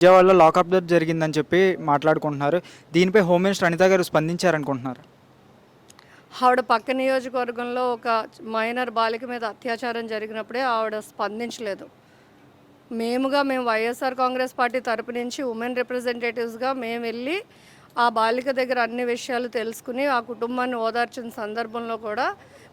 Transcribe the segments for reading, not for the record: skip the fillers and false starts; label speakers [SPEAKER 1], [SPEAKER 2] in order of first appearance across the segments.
[SPEAKER 1] విజయవాడలో lockup death జరిగిందని చెప్పి మాట్లాడుకుంటున్నారు. దీనిపై హోమ్ మినిస్టర్ అనిత గారు స్పందించారనుకుంటున్నారు.
[SPEAKER 2] ఆవిడ పక్క నియోజకవర్గంలో ఒక మైనర్ బాలిక మీద అత్యాచారం జరిగినప్పుడే ఆవిడ స్పందించలేదు. మేము వైఎస్ఆర్ కాంగ్రెస్ పార్టీ తరపు నుంచి ఉమెన్ రిప్రజెంటేటివ్స్గా మేము వెళ్ళి ఆ బాలిక దగ్గర అన్ని విషయాలు తెలుసుకుని ఆ కుటుంబాన్ని ఓదార్చిన సందర్భంలో కూడా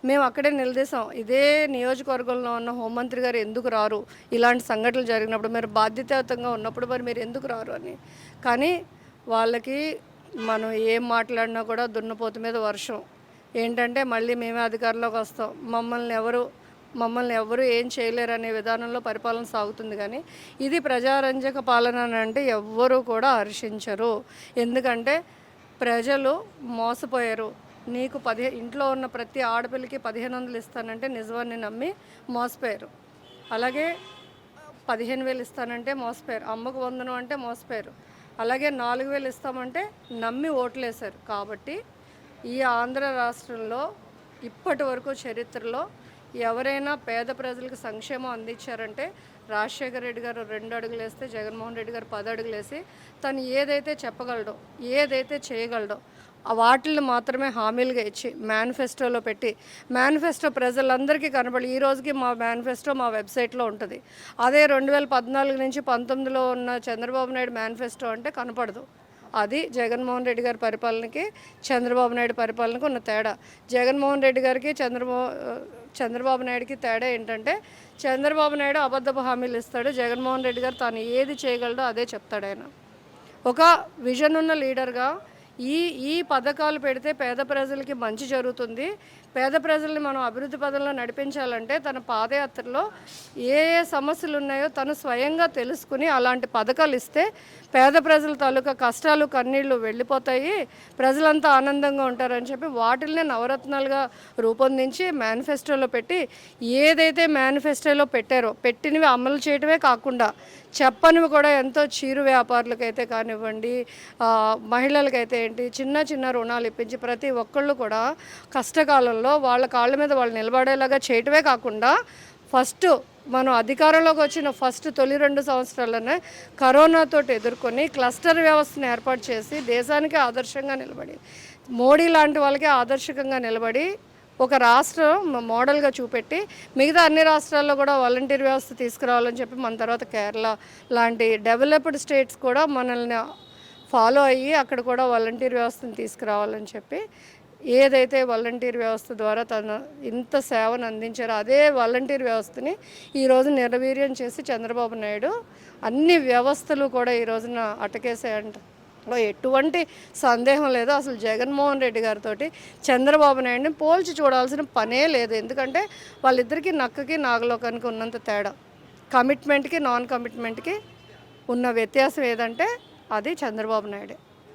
[SPEAKER 2] మేము అక్కడే నిలదీసాం. ఇదే నియోజకవర్గంలో ఉన్న హోంమంత్రి గారు ఎందుకు రారు, ఇలాంటి సంఘటనలు జరిగినప్పుడు మీరు బాధ్యతాయుతంగా ఉన్నప్పుడు మరి మీరు ఎందుకు రారు అని. కానీ వాళ్ళకి మనం ఏం మాట్లాడినా కూడా దున్నపోతు మీద వర్షం. ఏంటంటే మళ్ళీ మేమే అధికారంలోకి వస్తాం, మమ్మల్ని ఎవరు ఏం చేయలేరనే విధానంలో పరిపాలన సాగుతుంది. కానీ ఇది ప్రజారంజక పాలన అంటే ఎవ్వరూ కూడా హర్షించరు. ఎందుకంటే ప్రజలు మోసపోయారు. నీకు ఇంట్లో ఉన్న ప్రతి ఆడపిల్లకి 1500 ఇస్తానంటే నిజాన్ని నమ్మి మోసపోయారు. అలాగే 15,000 ఇస్తానంటే మోసపోయారు. అమ్మకు వందనం అంటే మోసపోయారు. అలాగే 4,000 ఇస్తామంటే నమ్మి ఓట్లేశారు. కాబట్టి ఈ ఆంధ్ర రాష్ట్రంలో ఇప్పటి వరకు చరిత్రలో ఎవరైనా పేద ప్రజలకు సంక్షేమం అందించారంటే రాజశేఖర రెడ్డి గారు 2 అడుగులు వేస్తే జగన్మోహన్ రెడ్డి గారు 10 అడుగులు వేసి తను ఏదైతే చెప్పగలడో, ఏదైతే చేయగలడో వాటిని మాత్రమే హామీలుగా ఇచ్చి మేనిఫెస్టోలో పెట్టి, మేనిఫెస్టో ప్రజలందరికీ కనబడి ఈ రోజుకి మా మేనిఫెస్టో మా వెబ్సైట్లో ఉంటుంది. అదే 2014 నుంచి 19లో ఉన్న చంద్రబాబు నాయుడు మేనిఫెస్టో అంటే కనపడదు. అది జగన్మోహన్ రెడ్డి గారి పరిపాలనకి చంద్రబాబు నాయుడు పరిపాలనకు ఉన్న తేడా. జగన్మోహన్ రెడ్డి గారికి చంద్రబాబు నాయుడుకి తేడా ఏంటంటే చంద్రబాబు నాయుడు అబద్ధపు హామీలు ఇస్తాడు, జగన్మోహన్ రెడ్డి గారు తాను ఏది చేయగలడో అదే చెప్తాడు. ఆయన ఒక విజన్ ఉన్న లీడర్గా ఈ పథకాలు పెడితే పేద ప్రజలకి మంచి జరుగుతుంది, పేద ప్రజల్ని మనం అభివృద్ధి పదంలో నడిపించాలంటే తన పాదయాత్రలో ఏ సమస్యలు ఉన్నాయో తను స్వయంగా తెలుసుకుని అలాంటి పథకాలు ఇస్తే పేద ప్రజల తాలూకా కష్టాలు కన్నీళ్లు వెళ్ళిపోతాయి, ప్రజలంతా ఆనందంగా ఉంటారని చెప్పి వాటిల్ని నవరత్నాలుగా రూపొందించి మేనిఫెస్టోలో పెట్టి ఏదైతే మేనిఫెస్టోలో పెట్టారో పెట్టినవి అమలు చేయడమే కాకుండా చెప్పనివి కూడా ఎంతో చిరు వ్యాపారులకైతే కానివ్వండి, మహిళలకైతే ఏంటి చిన్న చిన్న రుణాలు ఇప్పించి ప్రతి ఒక్కళ్ళు కూడా కష్టకాలంలో వాళ్ళ కాళ్ళ మీద వాళ్ళు నిలబడేలాగా చేయటమే కాకుండా ఫస్ట్ మనం అధికారంలోకి వచ్చిన తొలి 2 సంవత్సరాలనే కరోనాతో ఎదుర్కొని క్లస్టర్ వ్యవస్థను ఏర్పాటు చేసి దేశానికి ఆదర్శంగా నిలబడి, మోడీ లాంటి వాళ్ళకి ఆదర్శకంగా నిలబడి ఒక రాష్ట్రం మోడల్గా చూపెట్టి మిగతా అన్ని రాష్ట్రాల్లో కూడా వాలంటీర్ వ్యవస్థ తీసుకురావాలని చెప్పి మన తర్వాత కేరళ లాంటి డెవలప్డ్ స్టేట్స్ కూడా మనల్ని ఫాలో అయ్యి అక్కడ కూడా వాలంటీర్ వ్యవస్థను తీసుకురావాలని చెప్పి ఏదైతే వాలంటీర్ వ్యవస్థ ద్వారా తను ఇంత సేవను అందించారో అదే వాలంటీర్ వ్యవస్థని ఈరోజు నిర్వీర్యం చేసి చంద్రబాబు నాయుడు అన్ని వ్యవస్థలు కూడా ఈ రోజున అటకేసాయంట. ఎటువంటి సందేహం లేదు. అసలు జగన్మోహన్ రెడ్డి గారితో చంద్రబాబు నాయుడిని పోల్చి చూడాల్సిన పనే లేదు. ఎందుకంటే వాళ్ళిద్దరికీ నక్కకి నాగలోకానికి ఉన్నంత తేడా, కమిట్మెంట్కి నాన్ కమిట్మెంట్కి ఉన్న వ్యత్యాసం ఏదంటే అది చంద్రబాబు నాయుడే.